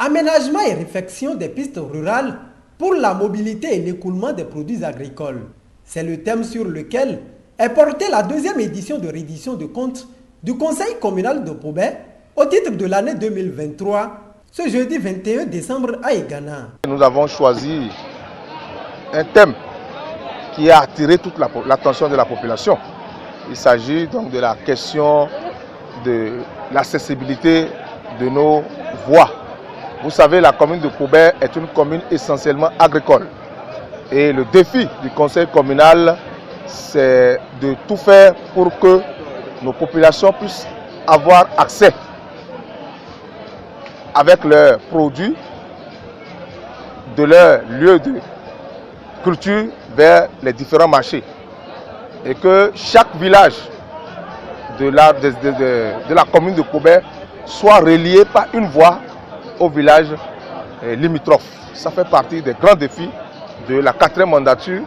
Aménagement et réfection des pistes rurales pour la mobilité et l'écoulement des produits agricoles. C'est le thème sur lequel est portée la deuxième édition de reddition de comptes du Conseil communal de Pobé au titre de l'année 2023, ce jeudi 21 décembre à Igana. Nous avons choisi un thème qui a attiré toute l'attention de la population. Il s'agit donc de la question de l'accessibilité de nos voies. Vous savez, la commune de Pobé est une commune essentiellement agricole. Et le défi du conseil communal, c'est de tout faire pour que nos populations puissent avoir accès avec leurs produits de leur lieu de culture vers les différents marchés. Et que chaque village de la commune de Pobé soit relié par une voie au village limitrophe. Ça fait partie des grands défis de la 4e mandature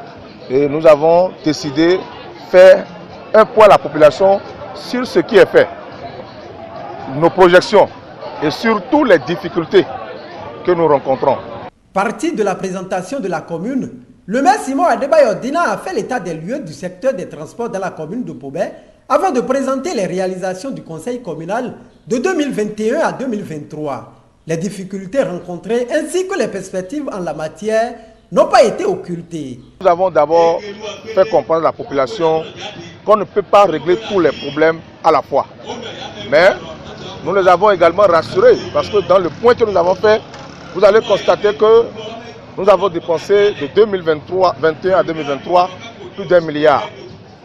et nous avons décidé de faire un point à la population sur ce qui est fait, nos projections et surtout les difficultés que nous rencontrons. Partie de la présentation de la commune, le maire Simon Adebayo-Dina a fait l'état des lieux du secteur des transports dans la commune de Pobé avant de présenter les réalisations du conseil communal de 2021 à 2023. Les difficultés rencontrées ainsi que les perspectives en la matière n'ont pas été occultées. Nous avons d'abord fait comprendre à la population qu'on ne peut pas régler tous les problèmes à la fois. Mais nous les avons également rassurés parce que dans le point que nous avons fait, vous allez constater que nous avons dépensé de 2021 à 2023 plus d'1 milliard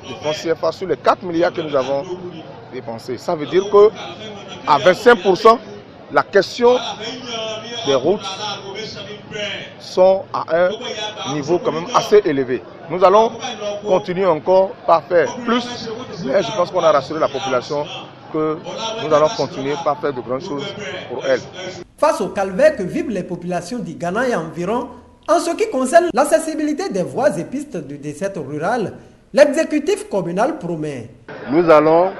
de francs CFA sur les 4 milliards que nous avons dépensés. Ça veut dire qu'à 25%, la question des routes sont à un niveau quand même assez élevé. Nous allons continuer encore par faire plus, mais je pense qu'on a rassuré la population que nous allons continuer par faire de grandes choses pour elle. Face au calvaire que vivent les populations d'Igana et environ, en ce qui concerne l'accessibilité des voies et pistes de desserte rurale, l'exécutif communal promet. Nous allons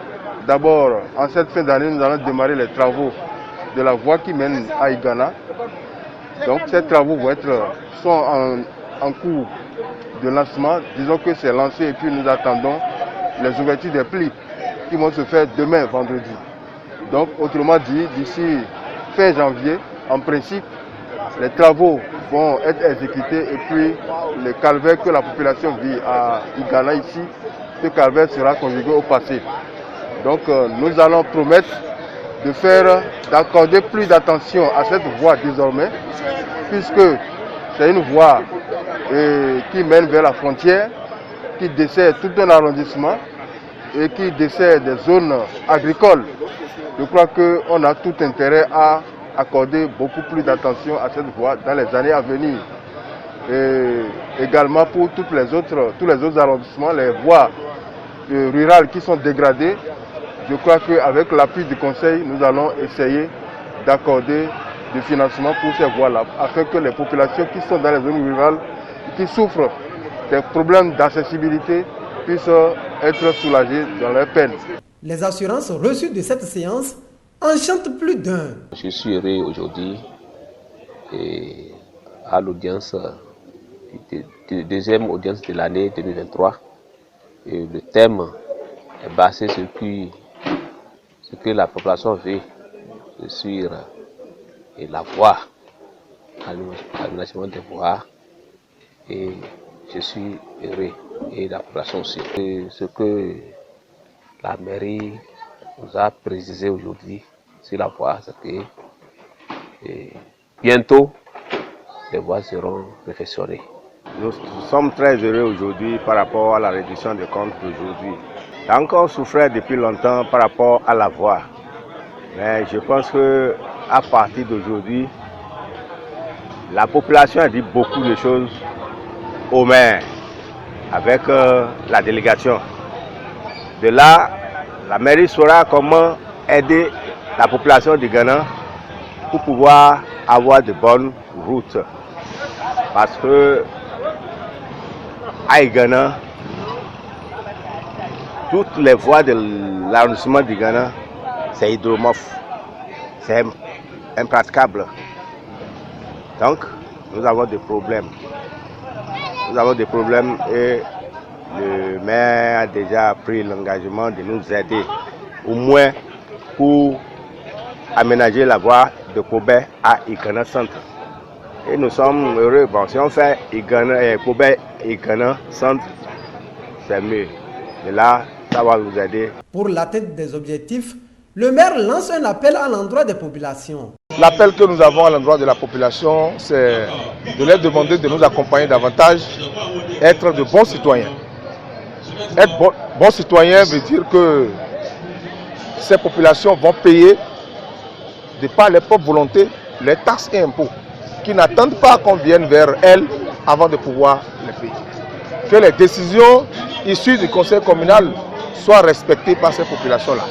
d'abord, en cette fin d'année, nous allons démarrer les travaux de la voie qui mène à Igana. Donc ces travaux sont en cours de lancement. Disons que c'est lancé et puis nous attendons les ouvertures des plis qui vont se faire demain, vendredi. Donc autrement dit, d'ici fin janvier, en principe, les travaux vont être exécutés et puis le calvaire que la population vit à Igana ici, ce calvaire sera conjugué au passé. Donc nous allons promettre d'accorder plus d'attention à cette voie désormais, puisque c'est une voie qui mène vers la frontière, qui dessert tout un arrondissement et qui dessert des zones agricoles. Je crois qu'on a tout intérêt à accorder beaucoup plus d'attention à cette voie dans les années à venir. Et également pour tous les autres arrondissements, les voies rurales qui sont dégradées. Je crois qu'avec l'appui du Conseil, nous allons essayer d'accorder du financement pour ces voies-là, afin que les populations qui sont dans les zones rurales, qui souffrent des problèmes d'accessibilité, puissent être soulagées dans leur peine. Les assurances reçues de cette séance enchantent plus d'un. Je suis heureux aujourd'hui à l'audience, de deuxième audience de l'année 2023. Et le thème est basé sur ce que la population veut suivre et la voie, l'aménagement des voies. Et je suis heureux et la population aussi. Et ce que la mairie nous a précisé aujourd'hui sur la voie, c'est que bientôt les voies seront réfectionnées. Nous sommes très heureux aujourd'hui par rapport à la réduction des comptes d'aujourd'hui. Donc on souffrait depuis longtemps par rapport à la voie. Mais je pense qu'à partir d'aujourd'hui, la population a dit beaucoup de choses au maire avec la délégation. De là, la mairie saura comment aider la population du Ghana pour pouvoir avoir de bonnes routes. Parce que à Ghana, toutes les voies de l'arrondissement du Ghana, c'est hydromorphe, c'est impraticable. Donc, nous avons des problèmes. Nous avons des problèmes et le maire a déjà pris l'engagement de nous aider, au moins pour aménager la voie de Pobé à Igana Centre. Et nous sommes heureux. Bon, si on fait Pobé Igana Centre, c'est mieux. Et là, ça va nous aider. Pour l'atteinte des objectifs, le maire lance un appel à l'endroit des populations. L'appel que nous avons à l'endroit de la population, c'est de leur demander de nous accompagner davantage, être de bons citoyens. Être bon citoyen veut dire que ces populations vont payer, de par leur propre volonté, les taxes et impôts, qui n'attendent pas qu'on vienne vers elles avant de pouvoir les payer. Que les décisions issues du conseil communal soient respectées par ces populations-là.